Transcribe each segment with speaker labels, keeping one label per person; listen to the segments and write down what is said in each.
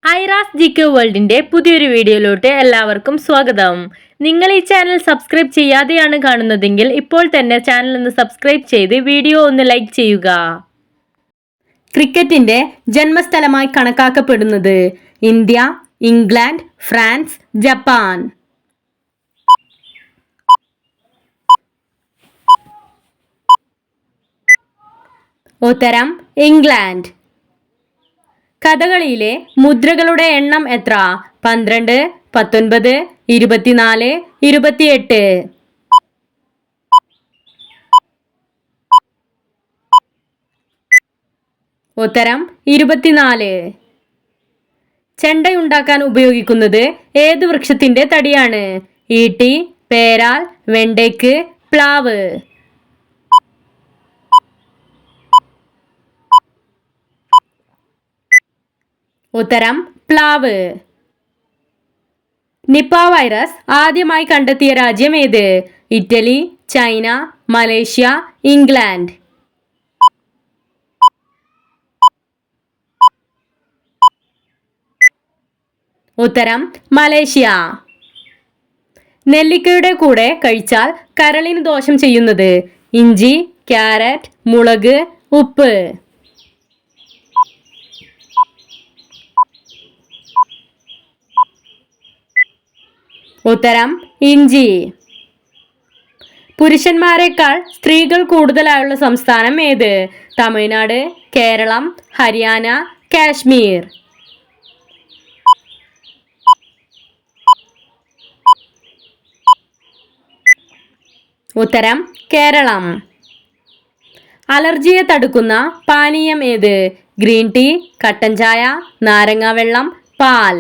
Speaker 1: Aira's GK വേൾഡിന്റെ പുതിയൊരു വീഡിയോയിലോട്ട് എല്ലാവർക്കും സ്വാഗതം. നിങ്ങൾ ഈ ചാനൽ സബ്സ്ക്രൈബ് ചെയ്യാതെയാണ് കാണുന്നതെങ്കിൽ ഇപ്പോൾ തന്നെ ചാനൽ ഒന്ന് സബ്സ്ക്രൈബ് ചെയ്ത് വീഡിയോ ഒന്ന് ലൈക്ക് ചെയ്യുക. ക്രിക്കറ്റിന്റെ ജന്മസ്ഥലമായി കണക്കാക്കപ്പെടുന്നത് ഇന്ത്യ, ഇംഗ്ലണ്ട്, ഫ്രാൻസ്, ജപ്പാൻ. ഉത്തരം ഇംഗ്ലണ്ട്. കഥകളിയിലെ മുദ്രകളുടെ എണ്ണം എത്ര? 12, 19, 24, 28. ഉത്തരം 24. ചെണ്ടയുണ്ടാക്കാൻ ഉപയോഗിക്കുന്നത് ഏത് വൃക്ഷത്തിന്റെ തടിയാണ്? ഈട്ടി, പേരാൽ, വെണ്ടേക്ക്, പ്ലാവ്. ഉത്തരം പ്ലാവ്. നിപ വൈറസ് ആദ്യമായി കണ്ടെത്തിയ രാജ്യം ഏത്? Italy, China, Malaysia, England. ഉത്തരം മലേഷ്യ. നെല്ലിക്കയുടെ കൂടെ കഴിച്ചാൽ കരളിന് ദോഷം ചെയ്യുന്നത്? ഇഞ്ചി, ക്യാരറ്റ്, മുളക്, ഉപ്പ്. ഉത്തരം ഇഞ്ചി. പുരുഷന്മാരെക്കാൾ സ്ത്രീകൾ കൂടുതലായുള്ള സംസ്ഥാനം ഏത്? തമിഴ്നാട്, കേരളം, ഹരിയാന, കാശ്മീർ. ഉത്തരം കേരളം. അലർജിയെ തടുക്കുന്ന പാനീയം ഏത്? ഗ്രീൻ ടീ, കട്ടൻ ചായ, നാരങ്ങ വെള്ളം, പാൽ.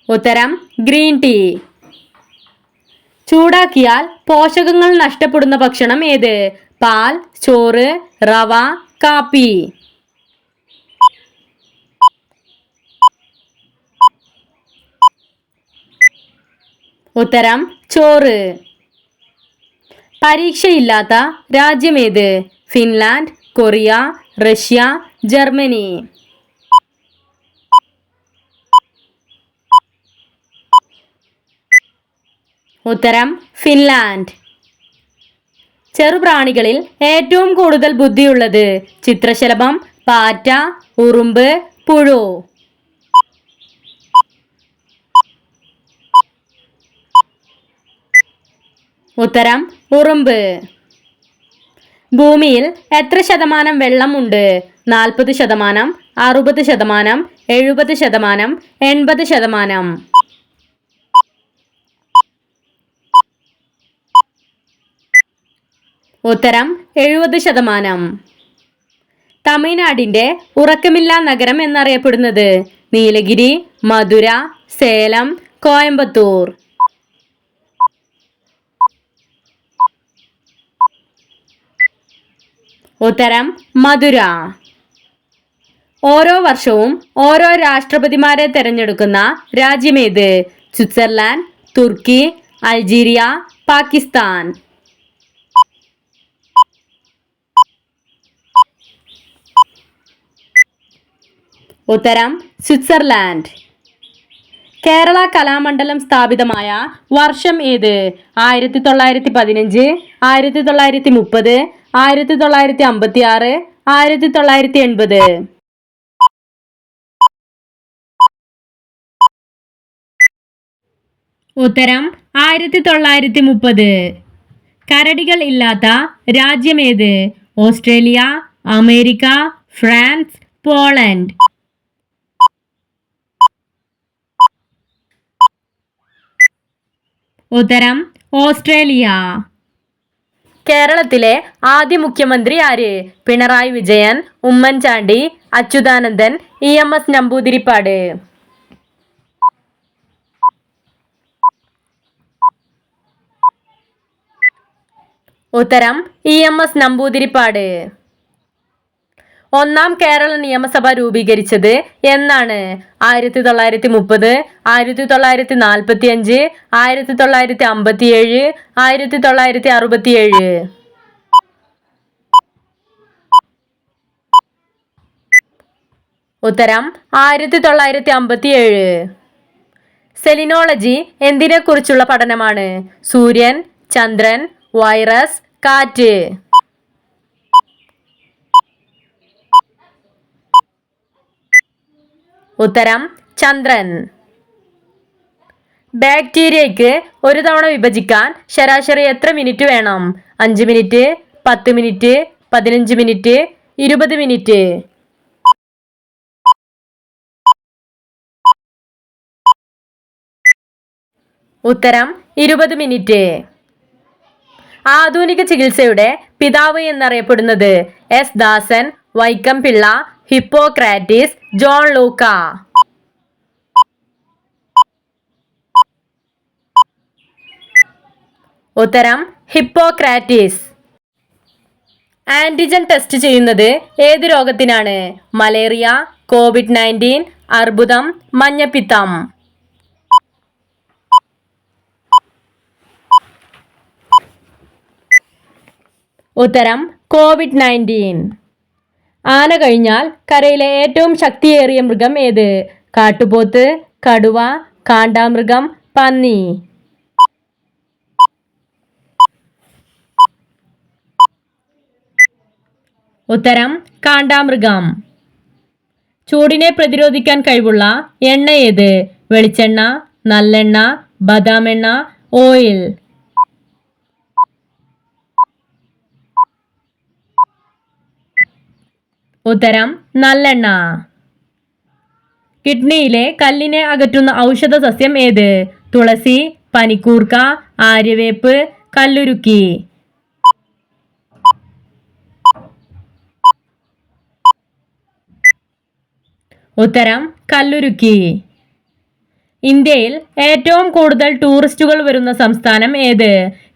Speaker 1: ഉത്തരം ഗ്രീൻ ടീ. ചൂടാക്കിയാൽ പോഷകങ്ങൾ നഷ്ടപ്പെടുന്ന ഭക്ഷണം ഏത്? പാൽ, ചോറ്, റവ, കാപ്പി. ഉത്തരം ചോറ്. പരീക്ഷയില്ലാത്ത രാജ്യം ഏത്? Finland, Korea, Russia, Germany. ഉത്തരം ഫിൻലാൻഡ്. ചെറുപ്രാണികളിൽ ഏറ്റവും കൂടുതൽ ബുദ്ധിയുള്ളത്? ചിത്രശലഭം, പാറ്റ, ഉറുമ്പ്, പുഴു. ഉത്തരം ഉറുമ്പ്. ഭൂമിയിൽ എത്ര ശതമാനം വെള്ളം ഉണ്ട്? 40%, 60%, 70%, 80%. ഉത്തരം 70%. തമിഴ്നാടിന്റെ ഉറക്കമില്ലാ നഗരം എന്നറിയപ്പെടുന്നത്? നീലഗിരി, മധുര, സേലം, കോയമ്പത്തൂർ. ഉത്തരം മധുര. ഓരോ വർഷവും ഓരോ രാഷ്ട്രപതിമാരെ തെരഞ്ഞെടുക്കുന്ന രാജ്യമേത്? സ്വിറ്റ്സർലാൻഡ്, തുർക്കി, അൾജീരിയ, പാകിസ്ഥാൻ. ഉത്തരം സ്വിറ്റ്സർലാൻഡ്. കേരള കലാമണ്ഡലം സ്ഥാപിതമായ വർഷം ഏത്? 1915, 1930, 1956, 1980. ഉത്തരം 1930. കരടികൾ ഇല്ലാത്ത രാജ്യമേത്? Australia, America, France, Poland. ഉത്തരം ഓസ്ട്രേലിയ. കേരളത്തിലെ ആദ്യ മുഖ്യമന്ത്രി ആര്? പിണറായി വിജയൻ, ഉമ്മൻചാണ്ടി, അച്യുതാനന്ദൻ, EMS നമ്പൂതിരിപ്പാട്. ഉത്തരം EMS നമ്പൂതിരിപ്പാട്. ഒന്നാം കേരള നിയമസഭ രൂപീകരിച്ചത് എന്നാണ്? 1930, 1945, 1957, 1967. ഉത്തരം 1957. സെലിനോളജി എന്തിനെക്കുറിച്ചുള്ള പഠനമാണ്? സൂര്യൻ, ചന്ദ്രൻ, വൈറസ്, കാറ്റ്. ഉത്തരം ചന്ദ്രൻ. ബാക്ടീരിയയ്ക്ക് ഒരു തവണ വിഭജിക്കാൻ ശരാശരി എത്ര മിനിറ്റ് വേണം? 5 മിനിറ്റ്, 10 മിനിറ്റ്, 15 മിനിറ്റ്, 20 മിനിറ്റ്. ഉത്തരം 20 മിനിറ്റ്. ആധുനിക ചികിത്സയുടെ പിതാവ് എന്നറിയപ്പെടുന്നത്? എസ് ദാസൻ, വൈക്കം പിള്ള, ഹിപ്പോക്രാറ്റീസ്, ജോൺ ലൂക്ക. ഉത്തരം ഹിപ്പോക്രാറ്റീസ്. ആന്റിജൻ ടെസ്റ്റ് ചെയ്യുന്നത് ഏത് രോഗത്തിനാണ്? മലേറിയ, COVID-19, അർബുദം, മഞ്ഞപ്പിത്തം. ഉത്തരം COVID-19. ആന കഴിഞ്ഞാൽ കരയിലെ ഏറ്റവും ശക്തിയേറിയ മൃഗം ഏത്? കാട്ടുപോത്ത്, കടുവ, കാണ്ടാമൃഗം, പന്നി. ഉത്തരം കാണ്ടാമൃഗം. ചൂടിനെ പ്രതിരോധിക്കാൻ കഴിവുള്ള എണ്ണ ഏത്? വെളിച്ചെണ്ണ, നല്ലെണ്ണ, ബദാം എണ്ണ, ഓയിൽ. ഉത്തരം നല്ലെണ്ണ. കിഡ്നിയിലെ കല്ലിനെ അകറ്റുന്ന ഔഷധ സസ്യം ഏത്? തുളസി, പനിക്കൂർക്ക, ആര്യവേപ്പ്, കല്ലുരുക്കി. ഉത്തരം കല്ലുരുക്കി. ഇന്ത്യയിൽ ഏറ്റവും കൂടുതൽ ടൂറിസ്റ്റുകൾ വരുന്ന സംസ്ഥാനം ഏത്?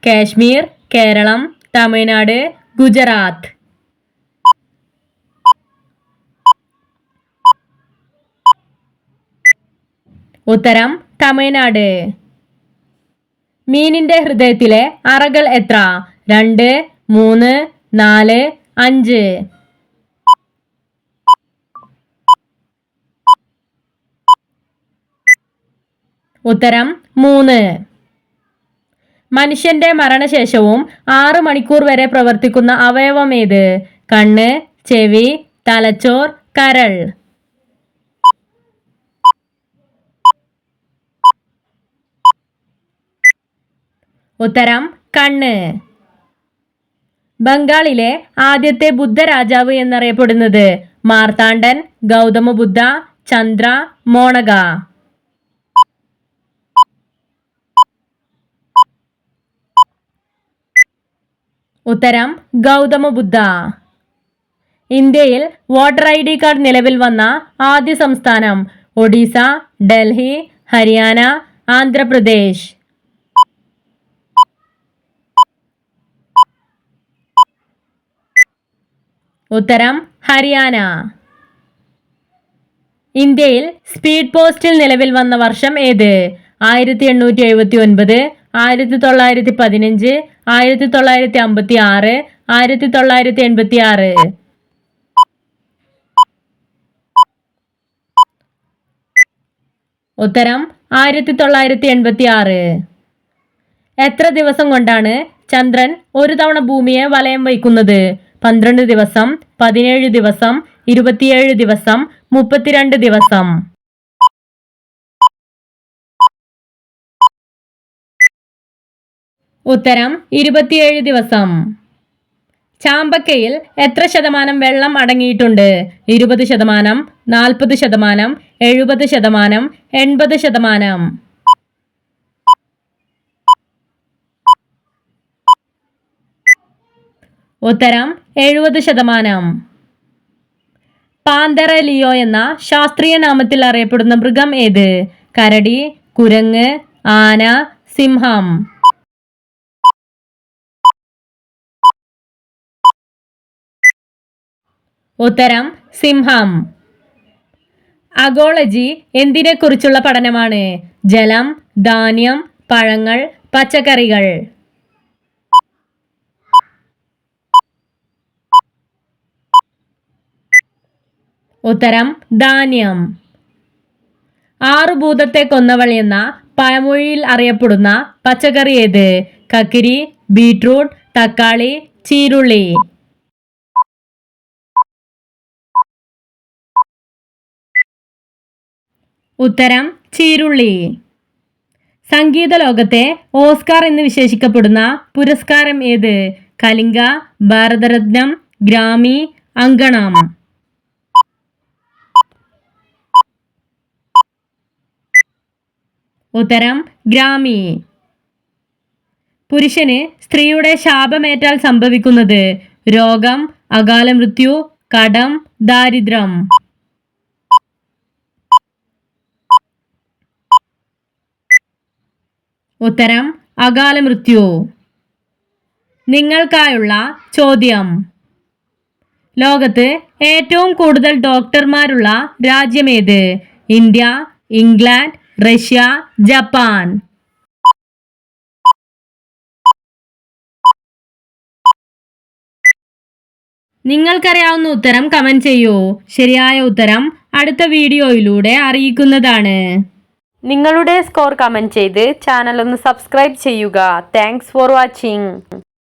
Speaker 1: കാശ്മീർ, കേരളം, തമിഴ്നാട്, ഗുജറാത്ത്. ഉത്തരം തമിഴ്നാട്. മീനിന്റെ ഹൃദയത്തിലെ അറകൾ എത്ര? 2, 3, 4, 5. ഉത്തരം 3. മനുഷ്യന്റെ മരണശേഷവും 6 മണിക്കൂർ വരെ പ്രവർത്തിക്കുന്ന അവയവം ഏത്? കണ്ണ്, ചെവി, തലച്ചോർ, കരൾ. ഉത്തരം കണ്ണ്. ബംഗാളിലെ ആദ്യത്തെ ബുദ്ധരാജാവ് എന്നറിയപ്പെടുന്നത്? മാർത്താണ്ഡൻ, ഗൗതമബുദ്ധ, ചന്ദ്ര, മോണക. ഉത്തരം ഗൗതമബുദ്ധ. ഇന്ത്യയിൽ വോട്ടർ ID കാർഡ് നിലവിൽ വന്ന ആദ്യ സംസ്ഥാനം? ഒഡീസ, ഡൽഹി, ഹരിയാന, ആന്ധ്രാപ്രദേശ്. ഉത്തരം ഹരിയാന. ഇന്ത്യയിൽ സ്പീഡ് പോസ്റ്റിൽ നിലവിൽ വന്ന വർഷം ഏത്? 1879, 1915, 1956, 1986. ഉത്തരം 1986. എത്ര ദിവസം കൊണ്ടാണ് ചന്ദ്രൻ ഒരു തവണ ഭൂമിയെ വലയം വയ്ക്കുന്നത്? 12 ദിവസം, 17 ദിവസം, 27 ദിവസം, 32 ദിവസം. ഉത്തരം 27 ദിവസം. ചാമ്പക്കയിൽ എത്ര ശതമാനം വെള്ളം അടങ്ങിയിട്ടുണ്ട്? 20%, 40%, 70%, 80%. ഉത്തരം 70%. പാന്തറ ലിയോ എന്ന ശാസ്ത്രീയ നാമത്തിൽ അറിയപ്പെടുന്ന മൃഗം ഏത്? കരടി, കുരങ്ങ്, ആന, സിംഹം. ഉത്തരം സിംഹം. അഗോളജി എന്തിനെക്കുറിച്ചുള്ള പഠനമാണ്? ജലം, ധാന്യം, പഴങ്ങൾ, പച്ചക്കറികൾ. ഉത്തരം ധാന്യം. 6 ഭൂതത്തെ കൊന്നവൾ എന്ന പഴമൊഴിയിൽ അറിയപ്പെടുന്ന പച്ചക്കറി ഏത്? കക്കിരി, ബീട്രൂട്ട്, തക്കാളി, ചീരുള്ളി. ഉത്തരം ചീരുള്ളി. സംഗീത ലോകത്തെ ഓസ്കാർ എന്ന് വിശേഷിക്കപ്പെടുന്ന പുരസ്കാരം ഏത്? കലിംഗ, ഭാരതരത്നം, ഗ്രാമി, അങ്കണം. ഉത്തരം ഗ്രാമി. പുരുഷന് സ്ത്രീയുടെ ശാപമേറ്റാൽ സംഭവിക്കുന്നത്? രോഗം, അകാല മൃത്യു, കടം, ദാരിദ്ര്യം. ഉത്തരം അകാല മൃത്യു. നിങ്ങൾക്കായുള്ള ചോദ്യം: ലോകത്ത് ഏറ്റവും കൂടുതൽ ഡോക്ടർമാരുള്ള രാജ്യമേത്? India, England, Russia, Japan. നിങ്ങൾക്കറിയാവുന്ന ഉത്തരം കമന്റ് ചെയ്യൂ. ശരിയായ ഉത്തരം അടുത്ത വീഡിയോയിലൂടെ അറിയിക്കുന്നതാണ്. നിങ്ങളുടെ സ്കോർ കമന്റ് ചെയ്ത് ചാനൽ ഒന്ന് സബ്സ്ക്രൈബ് ചെയ്യുക. Thanks for watching.